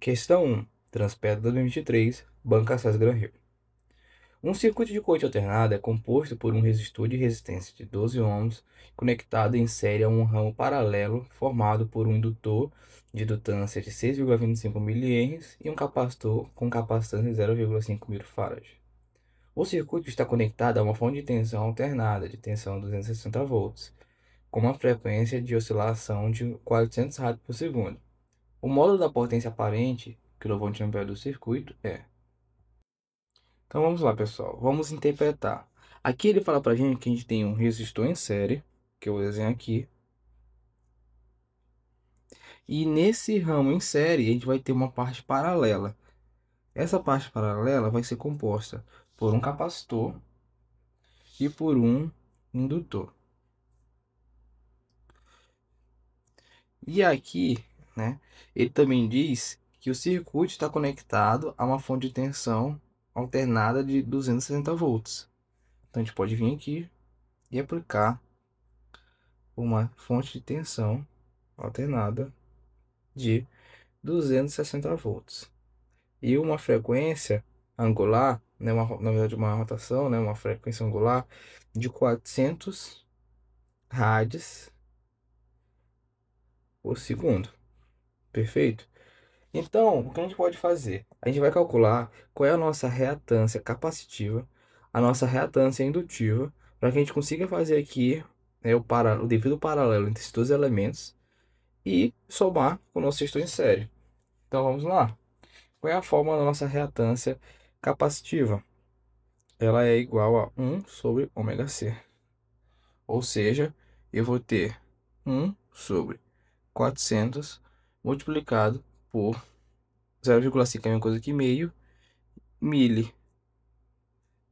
Questão 1. Transpetro 2023, Banca Acesso Gran Rio. Um circuito de corrente alternada é composto por um resistor de resistência de 12 ohms conectado em série a um ramo paralelo formado por um indutor de indutância de 6,25 mH e um capacitor com capacitância de 0,5 mF. O circuito está conectado a uma fonte de tensão alternada de tensão 260 volts, com uma frequência de oscilação de 400 rádios por segundo. O módulo da potência aparente, kVA do circuito, é. Então vamos lá, pessoal. Vamos interpretar. Aqui ele fala pra gente que a gente tem um resistor em série, que eu desenho aqui. E nesse ramo em série, a gente vai ter uma parte paralela. Essa parte paralela vai ser composta por um capacitor e por um indutor. E aqui, né, ele também diz que o circuito está conectado a uma fonte de tensão alternada de 260 volts. Então a gente pode vir aqui e aplicar uma fonte de tensão alternada de 260 volts e uma frequência angular, né, na verdade uma rotação, né, uma frequência angular de 400 rádios por segundo. Perfeito? Então, o que a gente pode fazer? A gente vai calcular qual é a nossa reatância capacitiva, a nossa reatância indutiva, para que a gente consiga fazer aqui, né, o devido paralelo entre esses dois elementos e somar com o nosso resistor em série. Então vamos lá. Qual é a fórmula da nossa reatância capacitiva? Ela é igual a 1 sobre ômega C. Ou seja, eu vou ter 1 sobre 400 multiplicado por 0,5 é a mesma coisa que meio, mili.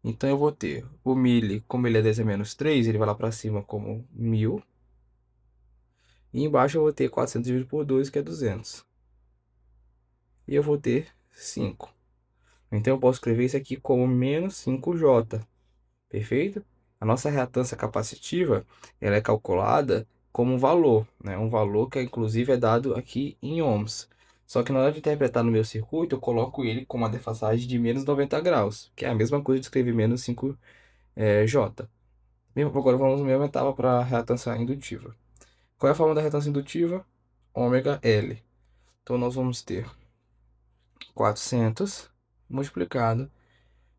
Então eu vou ter o mili, como ele é 10 a menos 3, ele vai lá para cima como 1000. E embaixo eu vou ter 400 dividido por 2, que é 200. E eu vou ter 5. Então eu posso escrever isso aqui como menos 5J. Perfeito? A nossa reatância capacitiva, ela é calculada como um valor, né? Um valor que inclusive é dado aqui em ohms. Só que na hora de interpretar no meu circuito, eu coloco ele com uma defasagem de menos 90 graus, que é a mesma coisa de escrever menos 5J. Agora vamos na mesma etapa para a reatância indutiva. Qual é a forma da reatância indutiva? Ômega L. Então nós vamos ter 400 multiplicado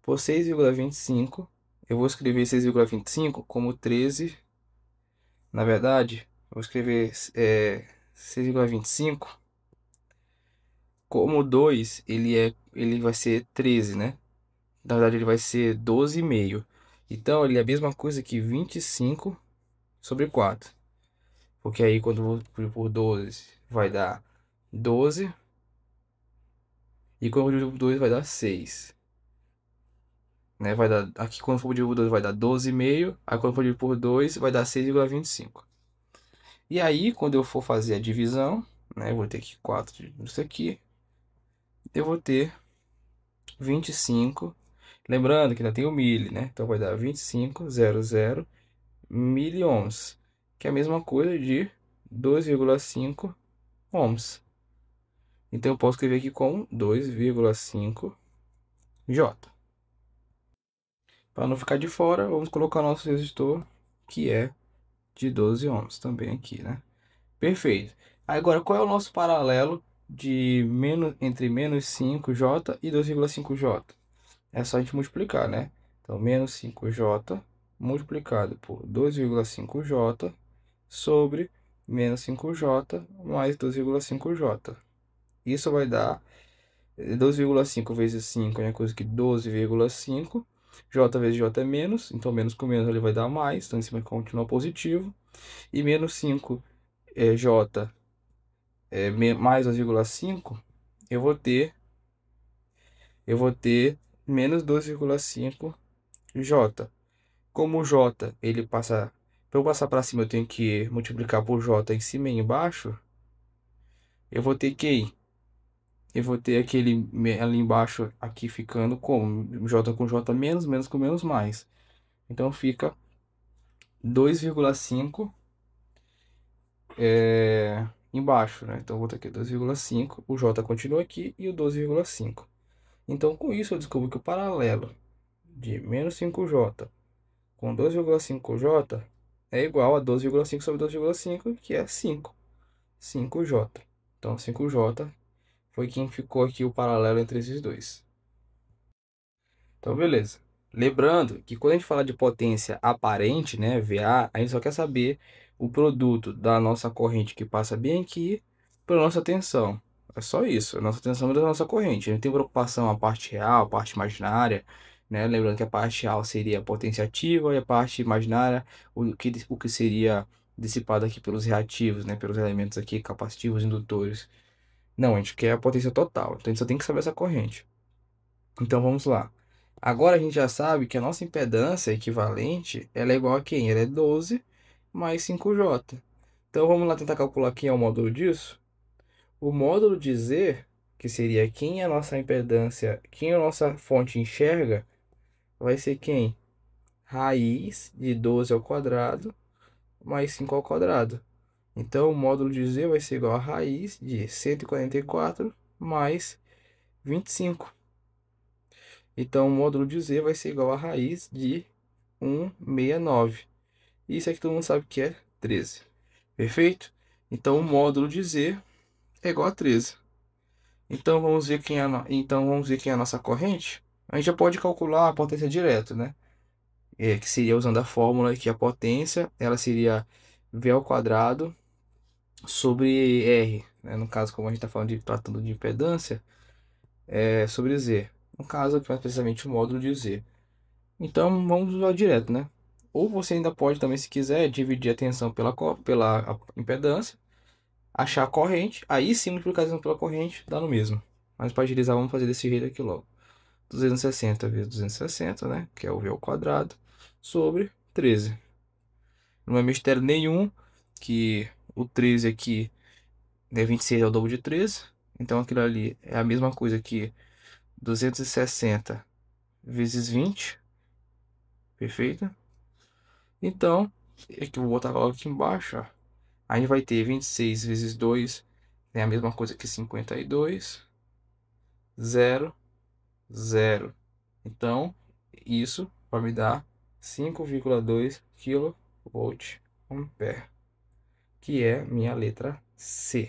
por 6,25. Eu vou escrever 6,25 como 13. Na verdade, eu vou escrever 6,25 como 2, ele vai ser 13, né? Na verdade, ele vai ser 12,5. Então, ele é a mesma coisa que 25 sobre 4. Porque aí, quando eu vou por 12, vai dar 12. E quando eu divido por 2, vai dar 6. Né? Vai dar, aqui, quando for dividido por 2, vai dar 12,5. Aí, quando for dividido por 2, vai dar 6,25. E aí, quando eu for fazer a divisão, né, eu vou ter aqui 4 disso aqui, eu vou ter 25, lembrando que ainda tem o mili, né? Então vai dar 25,00 miliohms, que é a mesma coisa de 2,5 ohms. Então eu posso escrever aqui com 2,5 J. Para não ficar de fora, vamos colocar nosso resistor, que é de 12 ohms também aqui, né? Perfeito. Agora, qual é o nosso paralelo de entre menos 5J e 2,5J? É só a gente multiplicar, né? Então, menos 5J multiplicado por 2,5J sobre menos 5J mais 2,5J. Isso vai dar 2,5 vezes 5 é a coisa que 12,5. J vezes J é menos, então menos com menos ele vai dar mais, então em cima continua positivo. E menos 5 J mais 2,5, eu vou ter menos 2,5 J. Como o J, ele passa, para eu passar para cima, eu tenho que multiplicar por J em cima e embaixo. Eu vou ter que eu vou ter aquele ali embaixo aqui ficando como J com J menos, menos com menos mais. Então fica 2,5 embaixo, né? Então, eu vou botar aqui 2,5, o J continua aqui e o 12,5. Então, com isso, eu descubro que o paralelo de menos 5J com 2,5J é igual a 12,5 sobre 2,5, que é 5. 5J. Então, 5J foi quem ficou aqui o paralelo entre esses dois. Então, beleza. Lembrando que quando a gente fala de potência aparente, né, VA, a gente só quer saber o produto da nossa corrente que passa bem aqui pela nossa tensão. É só isso, a nossa tensão é da nossa corrente. A gente tem preocupação a parte real, a parte imaginária, né? Lembrando que a parte real seria a potência ativa e a parte imaginária, o que seria dissipado aqui pelos reativos, né, pelos elementos aqui capacitivos, indutores. Não, a gente quer a potência total, então a gente só tem que saber essa corrente. Então vamos lá. Agora a gente já sabe que a nossa impedância equivalente, ela é igual a quem? Ela é 12 mais 5J. Então vamos lá tentar calcular quem é o módulo disso. O módulo de Z, que seria quem a nossa impedância, quem a nossa fonte enxerga, vai ser quem? Raiz de 12 ao quadrado mais 5 ao quadrado. Então o módulo de Z vai ser igual a raiz de 144 mais 25. Então, o módulo de Z vai ser igual a raiz de 169. Isso aqui todo mundo sabe que é 13. Perfeito? Então, o módulo de Z é igual a 13. Então, vamos ver quem é a nossa corrente. A gente já pode calcular a potência direto, né? Que seria usando a fórmula que a potência, ela seria V ao quadrado sobre R, né? No caso, como a gente está tratando de impedância, é sobre Z. No caso, mais precisamente o módulo de Z. Então vamos usar direto, né? Ou você ainda pode também, se quiser, dividir a tensão pela impedância, achar a corrente, aí sim multiplicar a tensão pela corrente, dá no mesmo. Mas para agilizar, vamos fazer desse jeito aqui logo. 260 vezes 260, né? Que é o V ao quadrado, sobre 13. Não é mistério nenhum que o 13 aqui, né, 26 é o dobro de 13. Então aquilo ali é a mesma coisa que 260 vezes 20. Perfeito? Então, é que eu vou botar logo aqui embaixo, ó. A gente vai ter 26 vezes 2, é a mesma coisa que 52, 0, 0. Então, isso vai me dar 5,2 kVA, que é minha letra C.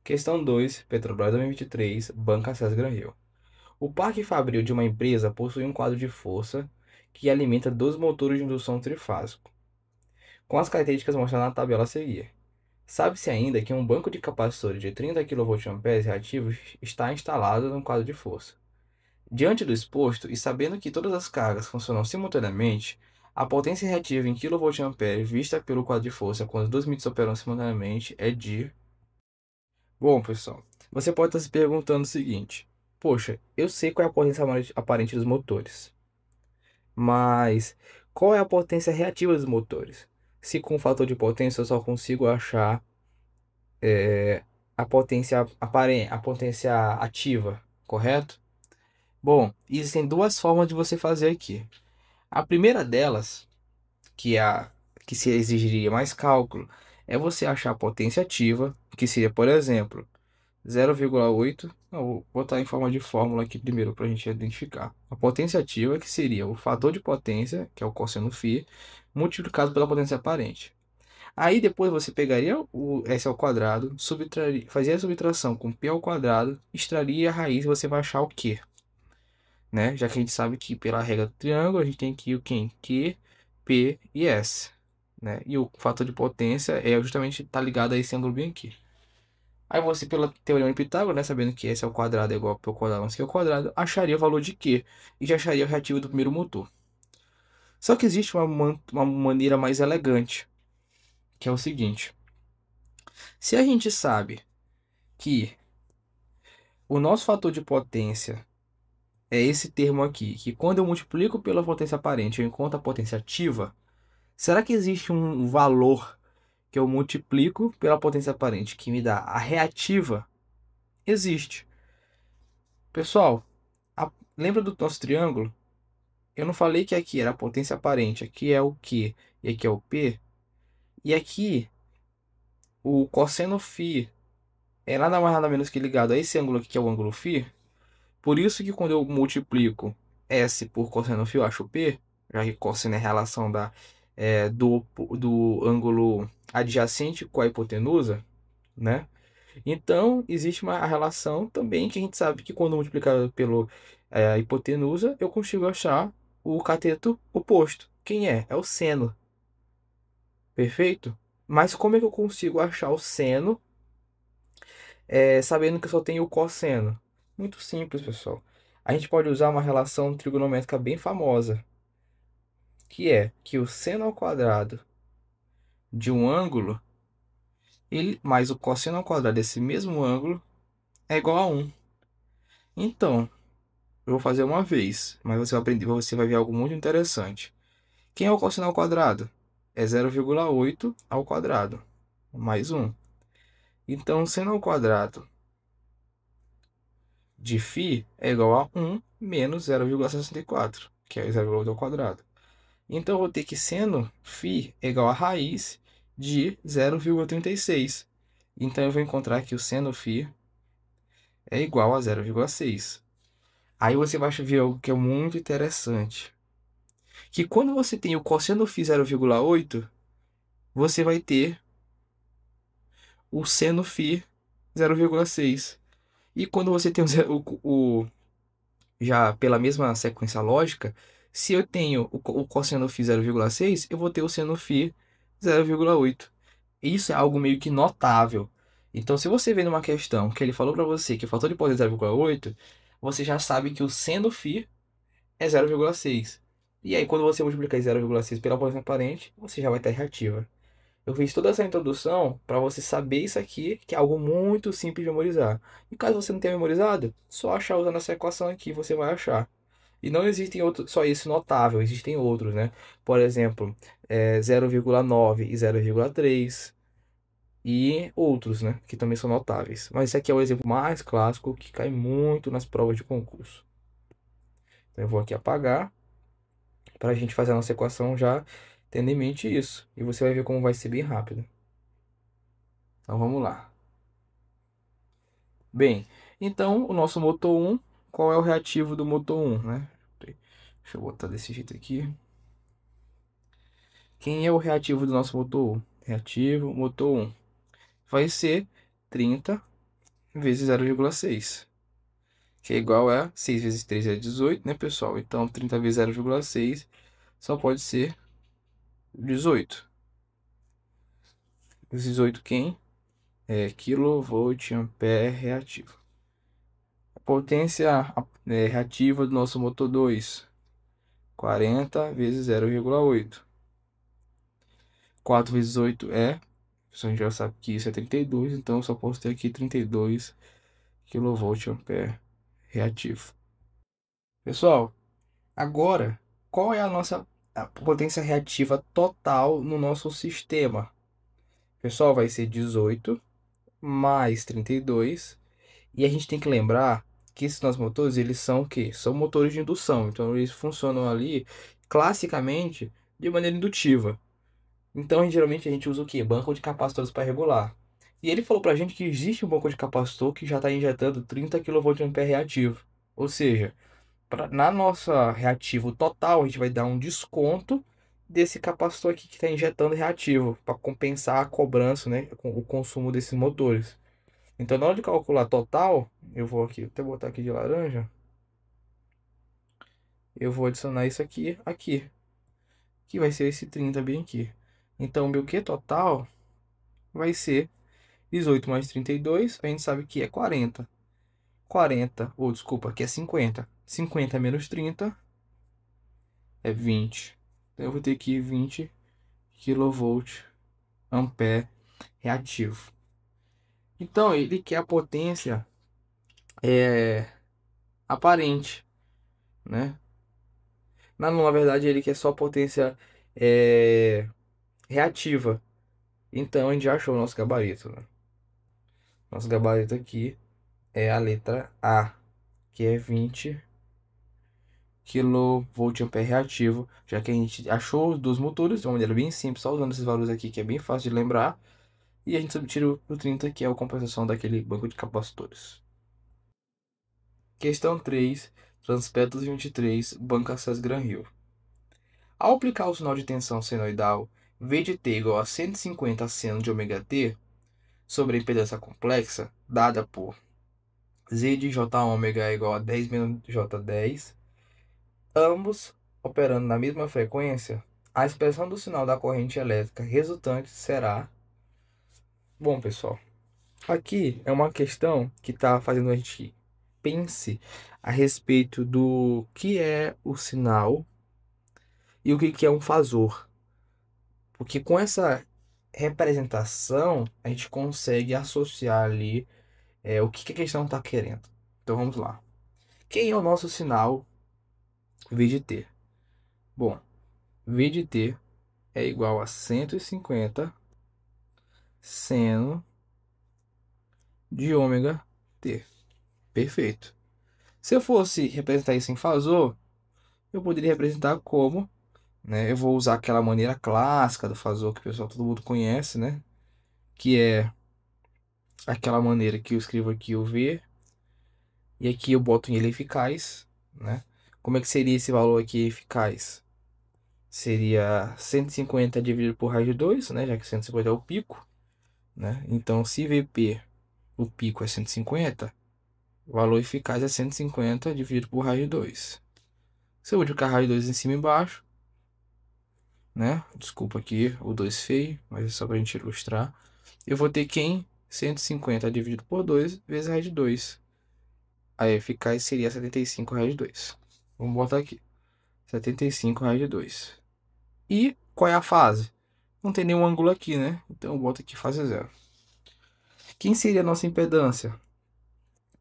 Questão 2, Petrobras 2023, Banca César Granril. O parque fabril de uma empresa possui um quadro de força que alimenta 2 motores de indução trifásico, com as características mostradas na tabela a seguir. Sabe-se ainda que um banco de capacitores de 30 kVA reativos está instalado no quadro de força. Diante do exposto e sabendo que todas as cargas funcionam simultaneamente, a potência reativa em kVA vista pelo quadro de força quando os dois medidos operam simultaneamente é de... Bom, pessoal, você pode estar se perguntando o seguinte: poxa, eu sei qual é a potência aparente dos motores, mas qual é a potência reativa dos motores? Se com o fator de potência eu só consigo achar a potência ativa, correto? Bom, existem duas formas de você fazer aqui. A primeira delas, que é a que se exigiria mais cálculo, é você achar a potência ativa, que seria, por exemplo, 0,8. Vou botar em forma de fórmula aqui primeiro para a gente identificar. A potência ativa, que seria o fator de potência, que é o cosseno φ, multiplicado pela potência aparente. Aí depois você pegaria o S ao quadrado, fazia a subtração com P ao quadrado, extraria a raiz e você vai achar o Q, né? Já que a gente sabe que pela regra do triângulo a gente tem aqui o quem? Q, P e S, né? E o fator de potência é justamente tá ligado a esse ângulo bem aqui. Aí você, pela teorema de Pitágoras, né, sabendo que S ao quadrado é igual a P ao quadrado mais Q ao quadrado, acharia o valor de Q e já acharia o reativo do primeiro motor. Só que existe uma maneira mais elegante, que é o seguinte: se a gente sabe que o nosso fator de potência é esse termo aqui, que quando eu multiplico pela potência aparente eu encontro a potência ativa, será que existe um valor que eu multiplico pela potência aparente que me dá a reativa? Existe. Pessoal, lembra do nosso triângulo? Eu não falei que aqui era a potência aparente, aqui é o Q e aqui é o P? E aqui o cosseno φ é nada mais nada menos que ligado a esse ângulo aqui, que é o ângulo φ. Por isso que quando eu multiplico S por cosseno φ, eu acho P, já que cosseno é a relação do ângulo adjacente com a hipotenusa, né? Então, existe uma relação também que a gente sabe que quando multiplicado pela hipotenusa, eu consigo achar o cateto oposto. Quem é? É o seno. Perfeito? Mas como é que eu consigo achar o seno, sabendo que eu só tenho o cosseno? Muito simples, pessoal. A gente pode usar uma relação trigonométrica bem famosa, que é que o seno ao quadrado de um ângulo, mais o cosseno ao quadrado desse mesmo ângulo, é igual a 1. Então, eu vou fazer uma vez, mas você vai aprender, você vai ver algo muito interessante. Quem é o cosseno ao quadrado? É 0,8 ao quadrado, mais 1. Então, seno ao quadrado de φ é igual a 1 menos 0,64, que é 0,8 ao quadrado. Então, eu vou ter que seno φ é igual a raiz de 0,36. Então, eu vou encontrar que o seno φ é igual a 0,6. Aí você vai ver algo que é muito interessante. Que quando você tem o cosseno φ 0,8, você vai ter o seno φ 0,6. E quando você tem já pela mesma sequência lógica, se eu tenho o cosseno φ 0,6, eu vou ter o seno φ 0,8. Isso é algo meio que notável. Então, se você vê numa questão que ele falou para você que faltou de poder 0,8, você já sabe que o seno φ é 0,6. E aí, quando você multiplicar 0,6 pela potência aparente, você já vai ter reativa. Eu fiz toda essa introdução para você saber isso aqui, que é algo muito simples de memorizar. E caso você não tenha memorizado, só achar usando essa equação aqui, você vai achar. E não existem outros, só esse notável, existem outros, né? Por exemplo, 0,9 e 0,3 e outros, né? Que também são notáveis. Mas esse aqui é o exemplo mais clássico que cai muito nas provas de concurso. Então eu vou aqui apagar para a gente fazer a nossa equação já tendo em mente isso. E você vai ver como vai ser bem rápido. Então vamos lá. Bem, então o nosso motor 1, qual é o reativo do motor 1, né? Deixa eu botar desse jeito aqui. Quem é o reativo do nosso motor 1? Reativo, motor 1. Vai ser 30 vezes 0,6. Que é igual a 6 vezes 3 é 18, né, pessoal? Então 30 vezes 0,6 só pode ser 18. 18 quem? É quilovolt ampere reativo. A potência reativa do nosso motor 2, 40 vezes 0,8. 4 vezes 8 é, a gente já sabe que isso é 32, então eu só posso ter aqui 32 kV ampere reativo. Pessoal, agora, qual é a potência reativa total no nosso sistema? Pessoal, vai ser 18 mais 32. E a gente tem que lembrar que esses nossos motores, eles são o quê? São motores de indução. Então, eles funcionam ali, classicamente, de maneira indutiva. Então, geralmente, a gente usa o quê? Banco de capacitores para regular. E ele falou para a gente que existe um banco de capacitor que já está injetando 30 kVA reativo. Ou seja, na nossa reativo total, a gente vai dar um desconto desse capacitor aqui que está injetando reativo, para compensar a cobrança, né, com o consumo desses motores. Então, na hora de calcular total, eu vou aqui, até botar aqui de laranja, eu vou adicionar isso aqui, que vai ser esse 30 bem aqui. Então, o meu Q total vai ser 18 mais 32, a gente sabe que é 40. 40, ou desculpa, aqui é 50. 50 menos 30 é 20. Então, eu vou ter aqui 20 kV ampere reativo. Então, ele quer a potência aparente, né? Na verdade, ele quer só potência reativa. Então, a gente já achou o nosso gabarito, né? Nosso gabarito aqui é a letra A, que é 20 kVA reativo, já que a gente achou os dois motores de uma maneira bem simples, só usando esses valores aqui, que é bem fácil de lembrar. E a gente subtira o 30, que é a compensação daquele banco de capacitores. Questão 3, Transpetros 23, Banco Access Gran Rio. Ao aplicar o sinal de tensão senoidal V de t igual a 150 seno de ômega t sobre a impedância complexa, dada por Z de J ômega é igual a 10 menos J10, ambos operando na mesma frequência, a expressão do sinal da corrente elétrica resultante será... Bom, pessoal, aqui é uma questão que está fazendo a gente pense a respeito do que é o sinal e o que é um fasor. Porque com essa representação, a gente consegue associar ali o que a questão está querendo. Então vamos lá. Quem é o nosso sinal V de t? Bom, V de t é igual a 150 seno de ômega t. Perfeito. Se eu fosse representar isso em fasor, eu poderia representar como, né? Eu vou usar aquela maneira clássica do fasor que o pessoal todo mundo conhece, né? Que é aquela maneira que eu escrevo aqui o V e aqui eu boto em ele eficaz, né? Como é que seria esse valor aqui eficaz? Seria 150 dividido por raiz de 2, né? Já que 150 é o pico, né? Então, se VP, o pico é 150, o valor eficaz é 150 dividido por raiz de 2. Se eu multiplicar raiz de 2 em cima e embaixo, né? Desculpa aqui o 2 feio, mas é só para a gente ilustrar. Eu vou ter quem? 150 dividido por 2 vezes raiz de 2. A eficaz seria 75 raiz de 2. Vamos botar aqui. 75 raiz de 2. E qual é a fase? Não tem nenhum ângulo aqui, né? Então eu boto aqui fase zero. Quem seria a nossa impedância?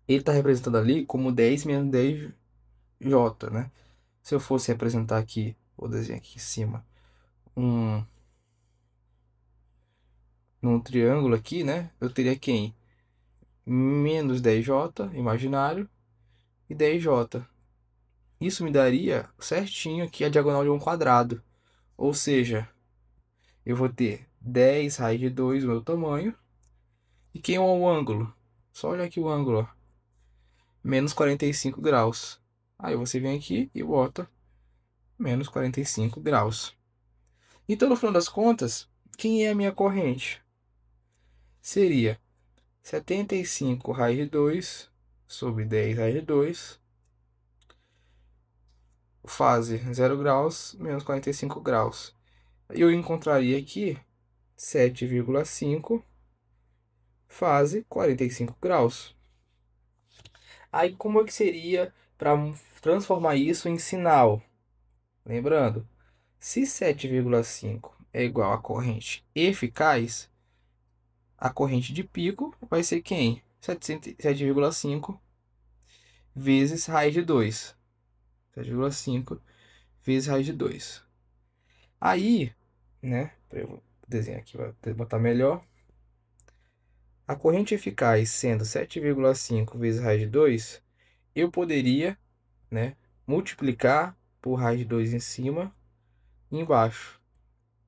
Ele está representando ali como 10 menos 10J, né? Se eu fosse representar aqui, vou desenhar aqui em cima, num triângulo aqui, né? Eu teria quem? Menos 10J, imaginário, e 10J. Isso me daria certinho aqui a diagonal de um quadrado. Ou seja, eu vou ter 10 raiz de 2, o meu tamanho. E quem é o ângulo? Só olha aqui o ângulo, ó. Menos 45 graus. Aí você vem aqui e bota menos 45 graus. Então, no final das contas, quem é a minha corrente? Seria 75 raiz de 2 sobre 10 raiz de 2, fase 0 graus, menos 45 graus. Eu encontraria aqui 7,5 fase 45 graus. Aí, como é que seria para transformar isso em sinal? Lembrando, se 7,5 é igual à corrente eficaz, a corrente de pico vai ser quem? 7,5 vezes raiz de 2. 7,5 vezes raiz de 2. Aí, né, para eu desenhar aqui, vou botar melhor. A corrente eficaz sendo 7,5 vezes raiz de 2, eu poderia, né, multiplicar por raiz de 2 em cima e embaixo.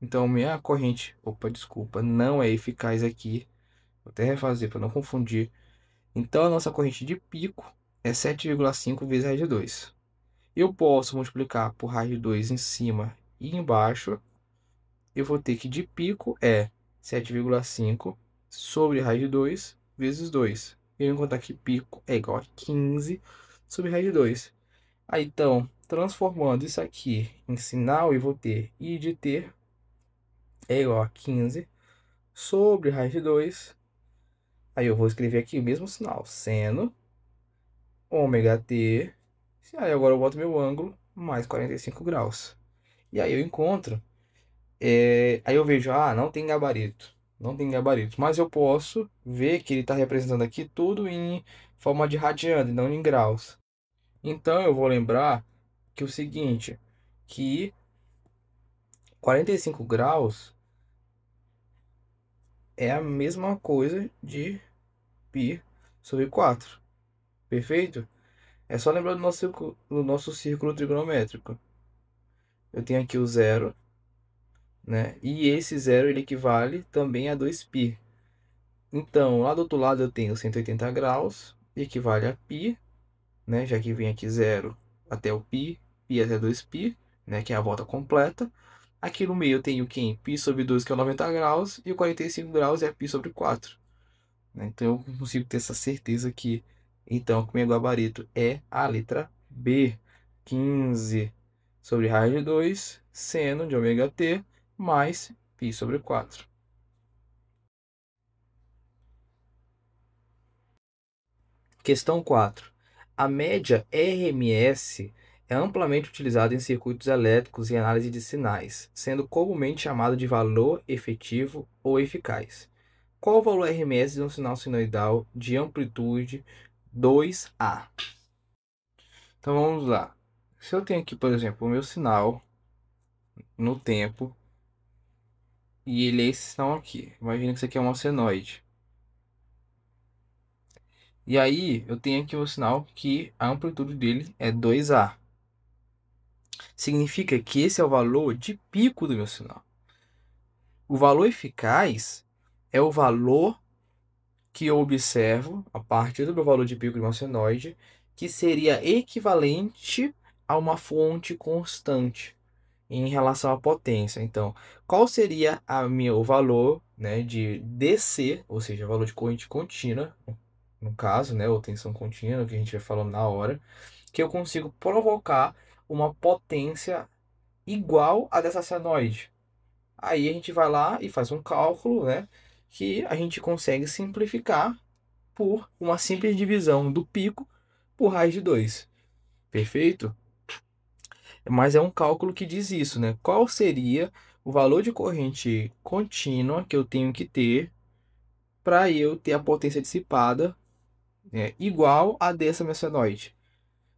Então, minha corrente, opa, desculpa, não é eficaz aqui. Vou até refazer para não confundir. Então, a nossa corrente de pico é 7,5 vezes raiz de 2. Eu posso multiplicar por raiz de 2 em cima e embaixo. Eu vou ter que de pico é 7,5 sobre raiz de 2 vezes 2. Eu vou encontrar que pico é igual a 15 sobre raiz de 2. Aí, então, transformando isso aqui em sinal, eu vou ter I de t é igual a 15 sobre raiz de 2. Aí eu vou escrever aqui o mesmo sinal, seno ômega t. Aí agora eu boto meu ângulo mais 45 graus. E aí eu encontro, aí eu vejo, não tem gabarito. Não tem gabarito, mas eu posso ver que ele está representando aqui tudo em forma de radiano e não em graus. Então eu vou lembrar que o seguinte, que 45 graus é a mesma coisa de π sobre 4. Perfeito? É só lembrar do nosso círculo trigonométrico. Eu tenho aqui o zero, né? E esse zero ele equivale também a 2π. Então, lá do outro lado eu tenho 180 graus, equivale a π, né? Já que vem aqui 0 até o π, π até 2π, né? Que é a volta completa. Aqui no meio eu tenho quem? Π sobre 2, que é o 90 graus, e o 45 graus é π sobre 4. Né? Então eu consigo ter essa certeza que, então, que o meu gabarito é a letra B, 15 sobre raiz de 2, seno de ômega t, mais π sobre 4. Questão 4. A média RMS é amplamente utilizada em circuitos elétricos e análise de sinais, sendo comumente chamada de valor efetivo ou eficaz. Qual o valor RMS de um sinal sinoidal de amplitude 2A? Então vamos lá. Se eu tenho aqui, por exemplo, o meu sinal no tempo e ele é esse sinal aqui. Imagina que isso aqui é um senoide. E aí eu tenho aqui o sinal que a amplitude dele é 2A. Significa que esse é o valor de pico do meu sinal. O valor eficaz é o valor que eu observo a partir do meu valor de pico de meu senoide, que seria equivalente a uma fonte constante em relação à potência. Então, qual seria o valor, né, de DC, ou seja, o valor de corrente contínua, no caso, né, ou tensão contínua, que a gente vai falando na hora, que eu consigo provocar uma potência igual a dessa senoide. Aí a gente vai lá e faz um cálculo, né, que a gente consegue simplificar por uma simples divisão do pico por raiz de 2. Perfeito? Mas é um cálculo que diz isso, né? Qual seria o valor de corrente contínua que eu tenho que ter para eu ter a potência dissipada, né, igual a dessa messenoide?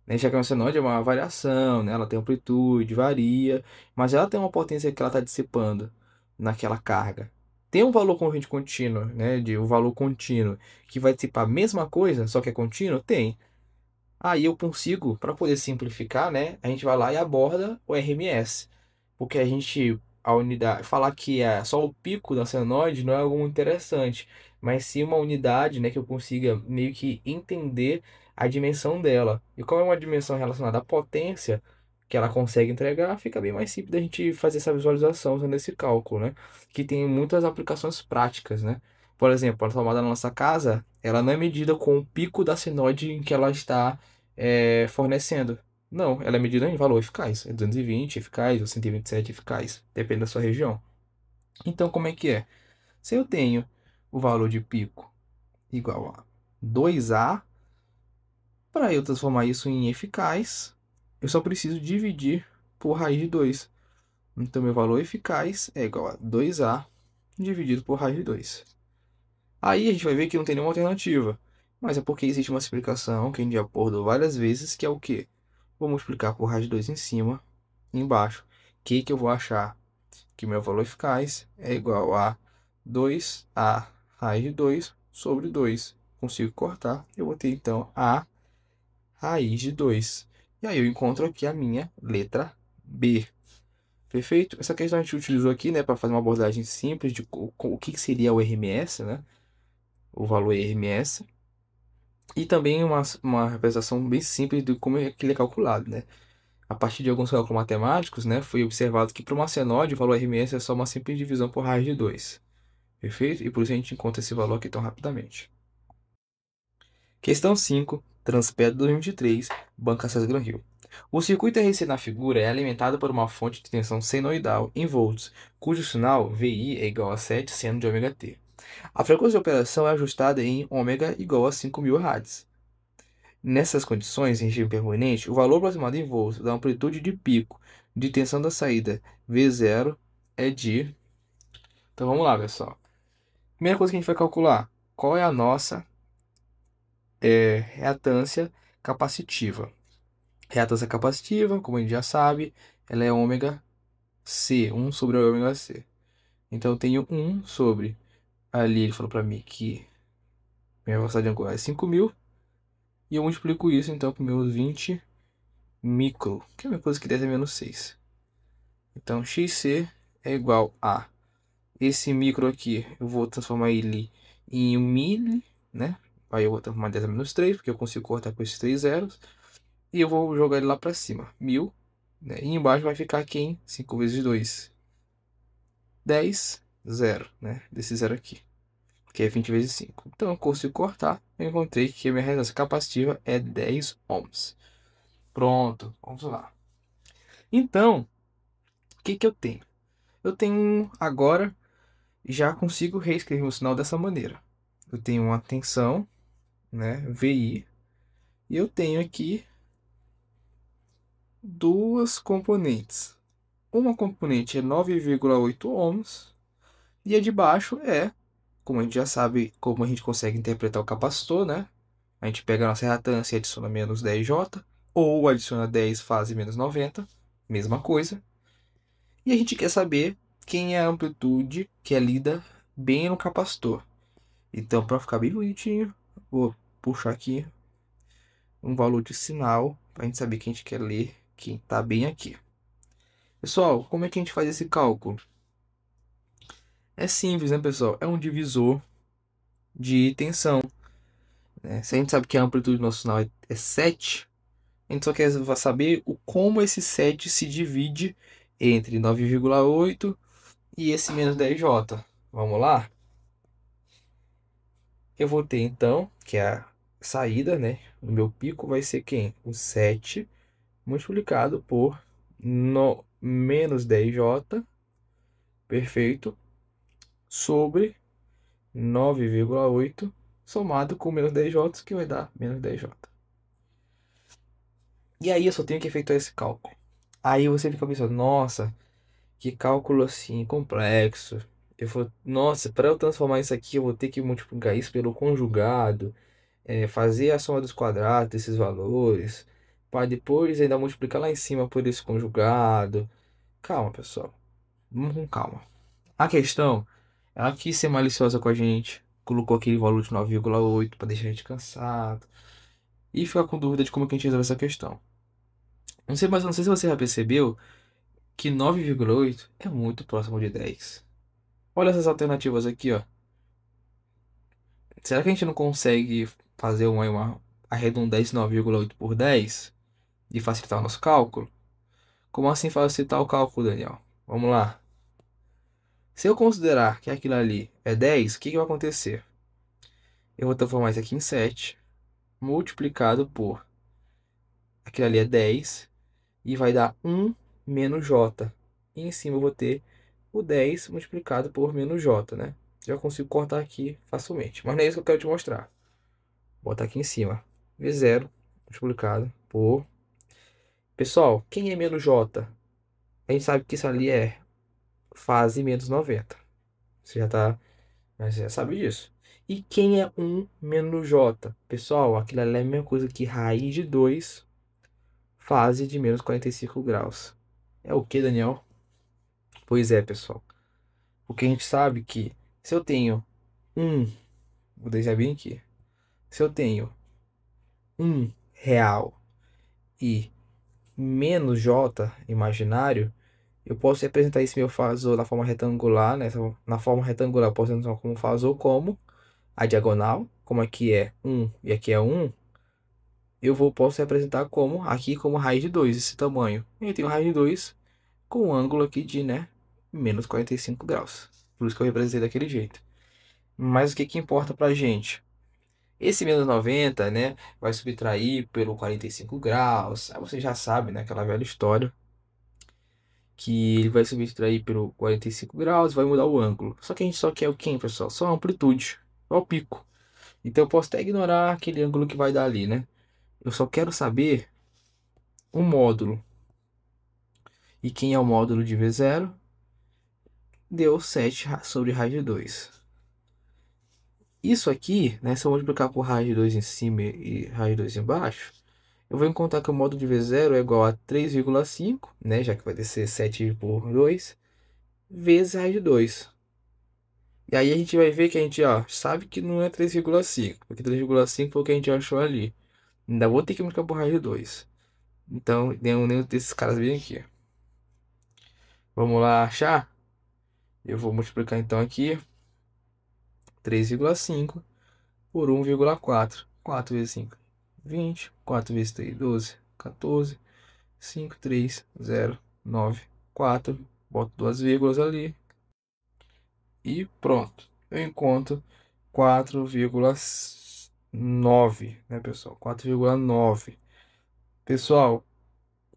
Né? Já que a messenoide é uma variação, né? Ela tem amplitude, varia, mas ela tem uma potência que ela está dissipando naquela carga. Tem um valor corrente contínuo, né? De um valor contínuo que vai dissipar a mesma coisa, só que é contínuo? Tem. Aí eu consigo, para poder simplificar, né? A gente vai lá e aborda o RMS. Porque a unidade, falar que é só o pico da senoide não é algo muito interessante, mas sim uma unidade, né, que eu consiga meio que entender a dimensão dela. E como é uma dimensão relacionada à potência que ela consegue entregar, fica bem mais simples da gente fazer essa visualização usando esse cálculo, né? Que tem muitas aplicações práticas, né? Por exemplo, a tomada da nossa casa, ela não é medida com o pico da senoide em que ela está fornecendo. Não, ela é medida em valor eficaz. É 220 eficaz ou 127 eficaz, depende da sua região. Então, como é que é? Se eu tenho o valor de pico igual a 2A, para eu transformar isso em eficaz, eu só preciso dividir por raiz de 2. Então, meu valor eficaz é igual a 2A dividido por raiz de 2. Aí a gente vai ver que não tem nenhuma alternativa. Mas é porque existe uma explicação que a gente já abordou várias vezes, que é o quê? Vou multiplicar por raiz de 2 em cima e embaixo. O que eu vou achar? Que meu valor eficaz é igual a 2A raiz de 2 sobre 2. Consigo cortar, eu vou ter então a raiz de 2. E aí eu encontro aqui a minha letra B. Perfeito? Essa questão a gente utilizou aqui, né, para fazer uma abordagem simples de o que seria o RMS, né? O valor RMS. E também uma representação bem simples de como é que ele é calculado, né? A partir de alguns cálculos matemáticos, né, foi observado que para uma senoide o valor RMS é só uma simples divisão por raiz de 2. Perfeito? E por isso a gente encontra esse valor aqui tão rapidamente. Questão 5, Transpetro 2023, Banca César Gran Rio. O circuito RC na figura é alimentado por uma fonte de tensão senoidal em volts, cujo sinal VI é igual a 7 seno de ômega t. A frequência de operação é ajustada em ômega igual a 5.000 Hz. Nessas condições, em regime permanente, o valor aproximado em volts da amplitude de pico de tensão da saída V0 é de... Então vamos lá, pessoal. Primeira coisa que a gente vai calcular, qual é a nossa reatância capacitiva? Reatância capacitiva, como a gente já sabe, ela é ômega C, 1 sobre ômega C. Então eu tenho 1 sobre, ali ele falou para mim que minha velocidade angular é 5.000, e eu multiplico isso então por meus 20 micro, que é a mesma coisa que 10 a menos 6. Então, xc é igual a esse micro aqui, eu vou transformar ele em 1000, né? Aí eu vou transformar 10 a menos 3, porque eu consigo cortar com esses 3 zeros. E eu vou jogar ele lá pra cima, 1000, né? E embaixo vai ficar aqui em 5 vezes 2, 10, 0, né? Desse zero aqui, que é 20 vezes 5. Então eu consigo cortar. Eu encontrei que a minha resistência capacitiva é 10 ohms. Pronto, vamos lá. Então, o que que eu tenho? Eu tenho agora, já consigo reescrever o sinal dessa maneira. Eu tenho uma tensão, né, VI, e eu tenho aqui duas componentes. Uma componente é 9,8 ohms e a de baixo é, como a gente já sabe, como a gente consegue interpretar o capacitor, né? A gente pega a nossa reatância e adiciona menos 10J, ou adiciona 10 fase menos 90, mesma coisa. E a gente quer saber quem é a amplitude que é lida bem no capacitor. Então, para ficar bem bonitinho, vou puxar aqui um valor de sinal para a gente saber que a gente quer ler, que está bem aqui. Pessoal, como é que a gente faz esse cálculo? É simples, né, pessoal? É um divisor de tensão, né? Se a gente sabe que a amplitude do nosso sinal é 7, a gente só quer saber como esse 7 se divide entre 9,8 e esse menos 10J. Vamos lá? Eu vou ter então, que é a saída, né? O meu pico vai ser quem? O 7 multiplicado por no menos 10J, perfeito, sobre 9,8 somado com menos 10J, que vai dar menos 10J. E aí eu só tenho que efetuar esse cálculo. Aí você fica pensando, nossa, que cálculo assim complexo. Nossa, para eu transformar isso aqui, eu vou ter que multiplicar isso pelo conjugado, fazer a soma dos quadrados desses valores, para depois ainda multiplicar lá em cima por esse conjugado. Calma, pessoal. Vamos com calma. A questão, ela quis ser maliciosa com a gente, colocou aquele valor de 9,8 para deixar a gente cansado e ficar com dúvida de como que a gente resolve essa questão. Não sei, mas não sei se você já percebeu que 9,8 é muito próximo de 10. Olha essas alternativas aqui, ó. Será que a gente não consegue fazer uma arredondar esse 9,8 por 10 e facilitar o nosso cálculo? Como assim facilitar o cálculo, Daniel? Vamos lá. Se eu considerar que aquilo ali é 10, o que que vai acontecer? Eu vou transformar isso aqui em 7, multiplicado por aquilo ali é 10, e vai dar 1 menos j. E em cima eu vou ter o 10 multiplicado por menos j, né? Já consigo cortar aqui facilmente. Mas não é isso que eu quero te mostrar. Vou botar aqui em cima. V0 multiplicado por... Pessoal, quem é menos j? A gente sabe que isso ali é fase menos 90. Você já tá... Mas você já sabe disso. E quem é 1 menos j? Pessoal, aquilo ali é a mesma coisa que raiz de 2 fase de menos 45 graus. É o que, Daniel? Pois é, pessoal. Porque a gente sabe que se eu tenho vou deixar bem aqui. Se eu tenho real e menos j imaginário, eu posso representar esse meu fasor na forma retangular, né? Na forma retangular, eu posso representar como fasor, como a diagonal, como aqui é 1 e aqui é 1, posso representar como aqui como raiz de 2 esse tamanho. E eu tenho raiz de 2 com um ângulo aqui de, né, menos 45 graus. Por isso que eu representei daquele jeito. Mas o que que importa pra gente? Esse menos 90, né, vai subtrair pelo 45 graus. Aí você já sabe, né, aquela velha história, que ele vai subtrair pelo 45 graus, vai mudar o ângulo. Só que a gente só quer o quê, pessoal? Só a amplitude, só o pico. Então eu posso até ignorar aquele ângulo que vai dar ali, né? Eu só quero saber o módulo. E quem é o módulo de V0? Deu 7 sobre raiz de 2. Isso aqui, né, se eu multiplicar por raiz de 2 em cima e raiz de 2 embaixo, eu vou encontrar que o módulo de V0 é igual a 3,5, né, já que vai descer 7 por 2, vezes raiz de 2. E aí a gente vai ver que a gente, ó, sabe que não é 3,5, porque 3,5 foi o que a gente achou ali. Ainda vou ter que multiplicar por raiz de 2. Então, nenhum desses caras vem aqui. Vamos lá achar? Eu vou multiplicar então aqui 3,5 por 1,4. 4 vezes 5, 20. 4 vezes 3, 12, 14. 5, 3, 0, 9, 4. Boto duas vírgulas ali. E pronto. Eu encontro 4,9, né, pessoal? 4,9. Pessoal,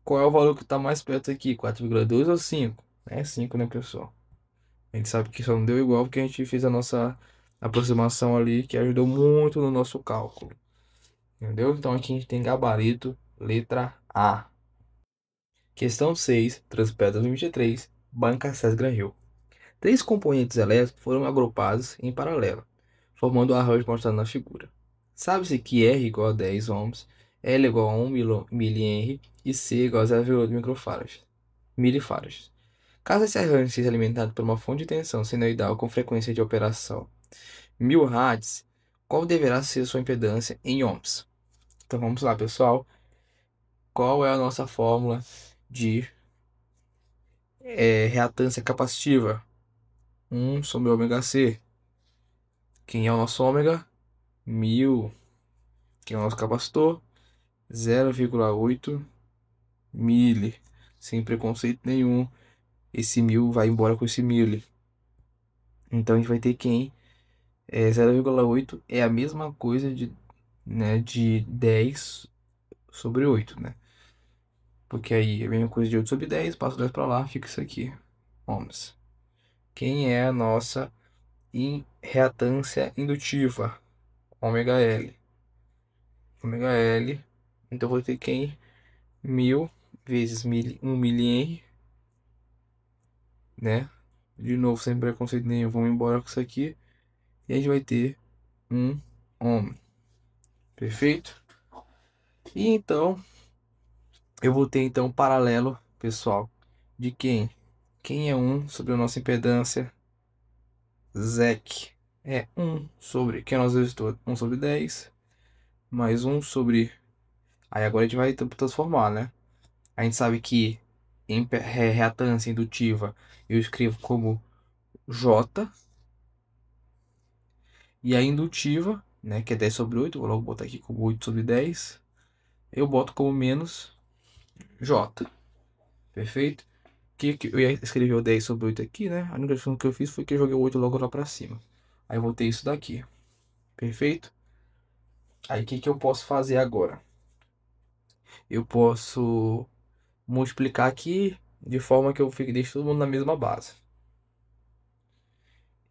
qual é o valor que está mais perto aqui? 4,2 ou 5? É 5, né, pessoal? A gente sabe que só não deu igual porque a gente fez a nossa aproximação ali, que ajudou muito no nosso cálculo. Entendeu? Então aqui a gente tem gabarito, letra A. Questão 6, Transpetro 23, Banca César Hill. Três componentes elétricos foram agrupados em paralelo, formando o arranjo mostrado na figura. Sabe-se que R igual a 10 ohms, L igual a 1 mH e C igual a 0,8 milifarads. Caso esse arranjo seja alimentado por uma fonte de tensão senoidal com frequência de operação 1000 Hz, qual deverá ser sua impedância em ohms? Então vamos lá, pessoal. Qual é a nossa fórmula de reatância capacitiva? 1 sobre ômega C. Quem é o nosso ômega? 1000. Quem é o nosso capacitor? 0,8 mili. Sem preconceito nenhum. Esse 1000 vai embora com esse mili. Então a gente vai ter quem? 0,8 é a mesma coisa de 10 sobre 8, né? Porque aí é a mesma coisa de 8 sobre 10, passo 10 para lá, fica isso aqui. Ohms. Quem é a nossa reatância indutiva? Ômega L. Ômega L. Então eu vou ter quem? 1000 vezes 1 mili, né? De novo, sem preconceito nenhum, vamos embora com isso aqui. E a gente vai ter 1 ohm. Perfeito? E então, eu vou ter então um paralelo, pessoal, de quem? Quem é 1 sobre a nossa impedância? ZEC. É 1 sobre, que é nós resistor? 1 sobre 10, mais 1 sobre... Aí agora a gente vai transformar, né? A gente sabe que em reatância indutiva eu escrevo como J. E a indutiva, né, que é 10 sobre 8, vou logo botar aqui como 8 sobre 10. Eu boto como menos J. Perfeito? Que eu ia escrever o 10 sobre 8 aqui, né? A única questão que eu fiz foi que eu joguei o 8 logo lá pra cima. Aí eu vou ter isso daqui. Perfeito? Aí o que eu posso fazer agora? Eu posso multiplicar aqui de forma que eu deixe todo mundo na mesma base.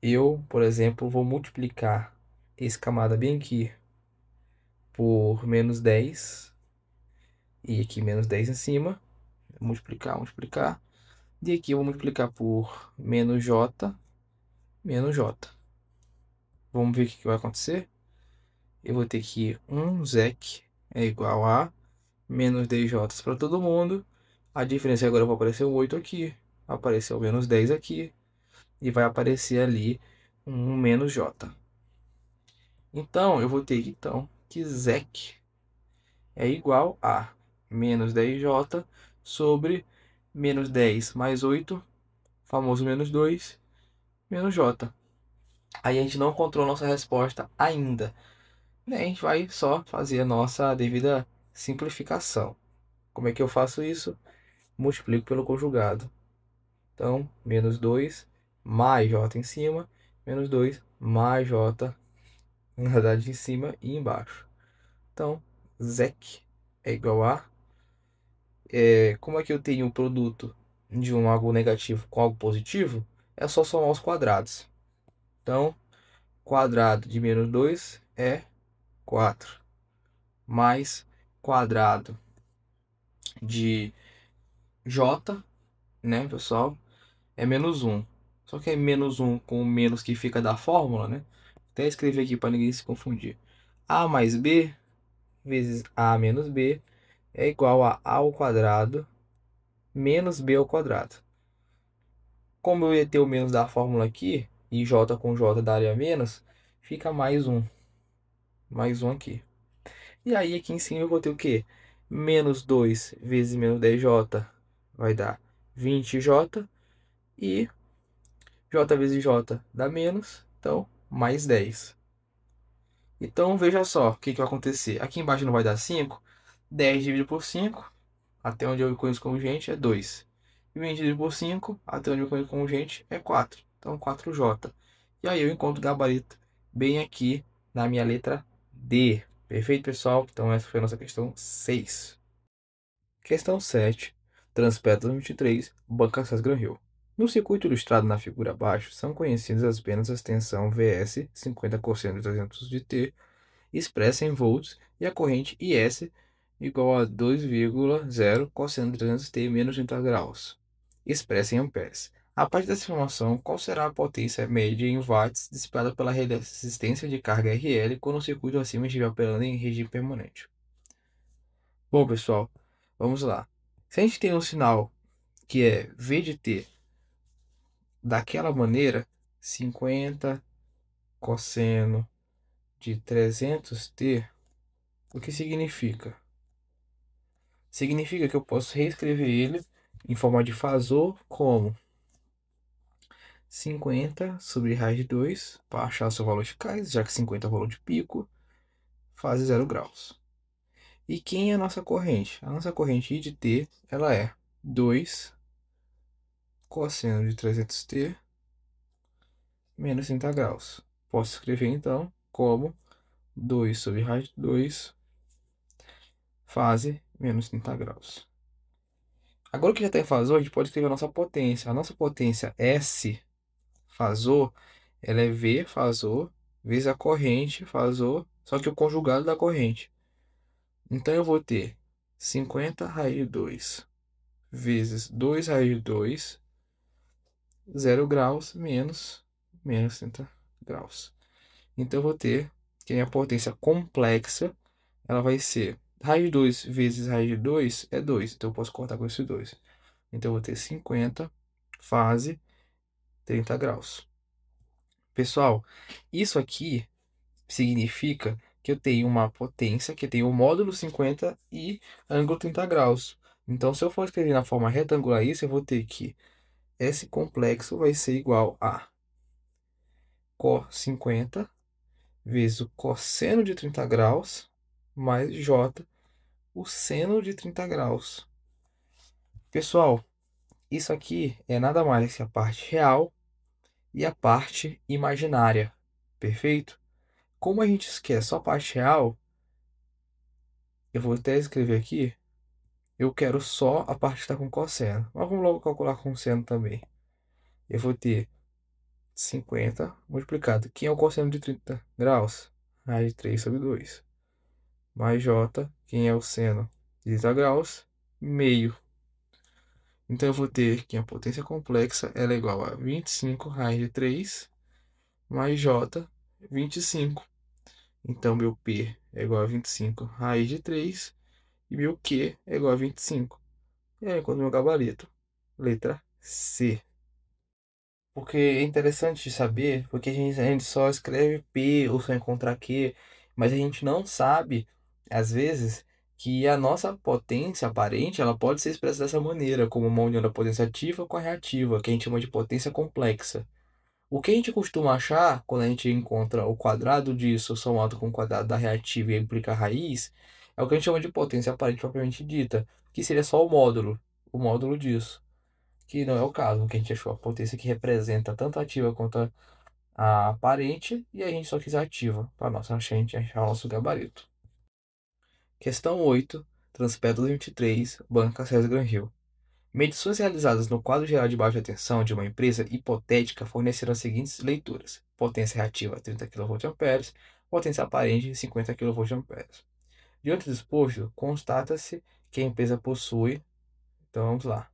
Eu, por exemplo, vou multiplicar esse camada bem aqui por menos 10. E aqui menos 10 em cima. Multiplicar, multiplicar. E aqui eu vou multiplicar por menos J, menos J. Vamos ver o que vai acontecer. Eu vou ter que 1 ZEC é igual a menos 10J para todo mundo. A diferença agora vai aparecer o 8 aqui. Apareceu o menos 10 aqui. E vai aparecer ali um menos J. Então, eu vou ter que ZEC é igual a menos 10J sobre menos 10 mais 8, famoso menos 2, menos J. Aí a gente não encontrou nossa resposta ainda, né? A gente vai só fazer a nossa devida simplificação. Como é que eu faço isso? Multiplico pelo conjugado. Então, menos 2 mais J em cima, menos 2 mais J, na verdade, em cima e embaixo. Então, ZEC é igual a... como é que eu tenho o produto de algo negativo com algo positivo? É só somar os quadrados. Então, quadrado de menos 2 é 4. Mais quadrado de J, né, pessoal? É menos 1. Só que é menos 1 com o menos que fica da fórmula, né? Até escrever aqui para ninguém se confundir. A mais B vezes A menos B é igual a ao quadrado menos B ao quadrado. Como eu ia ter o menos da fórmula aqui, e J com J daria menos, fica mais 1. Mais 1 aqui. E aí aqui em cima eu vou ter o quê? Menos 2 vezes menos 10J vai dar 20J. E J vezes J dá menos. Então, mais 10. Então, veja só o que vai acontecer. Aqui embaixo não vai dar 5. 10 dividido por 5, até onde eu conheço como gente, é 2. E 20 dividido por 5, até onde eu conheço como gente, é 4. Então, 4J. E aí eu encontro o gabarito bem aqui na minha letra D. Perfeito, pessoal? Então, essa foi a nossa questão 6. Questão 7. Transpétalo 23, Banca César Granhill. No circuito ilustrado na figura abaixo, são conhecidas apenas as tensão Vs 50 cosseno de 300 de T expressa em volts e a corrente IS igual a 2,0 cosseno de 300t menos 30 graus, expressa em amperes. A partir dessa informação, qual será a potência média em watts dissipada pela resistência de carga RL quando o circuito acima estiver operando em regime permanente? Bom, pessoal, vamos lá. Se a gente tem um sinal que é V de T daquela maneira, 50 cosseno de 300t, o que significa? Significa que eu posso reescrever ele em forma de fasor como 50 sobre raiz de 2 para achar seu valor eficaz, já que 50 é o valor de pico, fase 0 graus. E quem é a nossa corrente? A nossa corrente I de T, ela é 2 cosseno de 300t menos 30 graus. Posso escrever então como 2 sobre raiz de 2 fase menos 30 graus. Agora que já está em fasor, a gente pode escrever a nossa potência. A nossa potência S fasor, ela é V fasor vezes a corrente fasor, só que o conjugado da corrente. Então eu vou ter 50 raiz de 2 vezes 2 raiz de 2, 0 graus menos 30 graus. Então eu vou ter que a minha potência complexa, ela vai ser raiz de 2 vezes raiz de 2 é 2. Então eu posso cortar com esse 2. Então eu vou ter 50 fase 30 graus. Pessoal, isso aqui significa que eu tenho uma potência que tem o módulo 50 e ângulo 30 graus. Então, se eu for escrever na forma retangular isso, eu vou ter que esse complexo vai ser igual a cos50 vezes o cosseno de 30 graus mais j, o seno de 30 graus. Pessoal, isso aqui é nada mais que a parte real e a parte imaginária. Perfeito? Como a gente esquece só a parte real, eu vou até escrever aqui. Eu quero só a parte que está com cosseno. Mas vamos logo calcular com seno também. Eu vou ter 50 multiplicado. Quem é o cosseno de 30 graus? Raiz de 3 sobre 2. Mais j. Quem é o seno de 30 graus? Meio. Então eu vou ter que a potência complexa ela é igual a 25 raiz de 3 mais j, 25. Então meu P é igual a 25 raiz de 3 e meu Q é igual a 25. E aí, quando meu gabarito? Letra C. Porque é interessante de saber, porque a gente só escreve P ou só encontra Q, mas a gente não sabe, às vezes, que a nossa potência aparente ela pode ser expressa dessa maneira, como uma união da potência ativa com a reativa, que a gente chama de potência complexa. O que a gente costuma achar quando a gente encontra o quadrado disso somado com o quadrado da reativa e implica a raiz, é o que a gente chama de potência aparente propriamente dita, que seria só o módulo disso, que não é o caso, que a gente achou a potência que representa tanto a ativa quanto a aparente, e a gente só quis a ativa, para nossa gente achar o nosso gabarito. Questão 8, Transpétalo 23, Banca César Granhill. Medições realizadas no quadro geral de baixa tensão de uma empresa hipotética forneceram as seguintes leituras: potência reativa 30 kVA, potência aparente 50 kVA. Diante do exposto, constata-se que a empresa possui. Então vamos lá.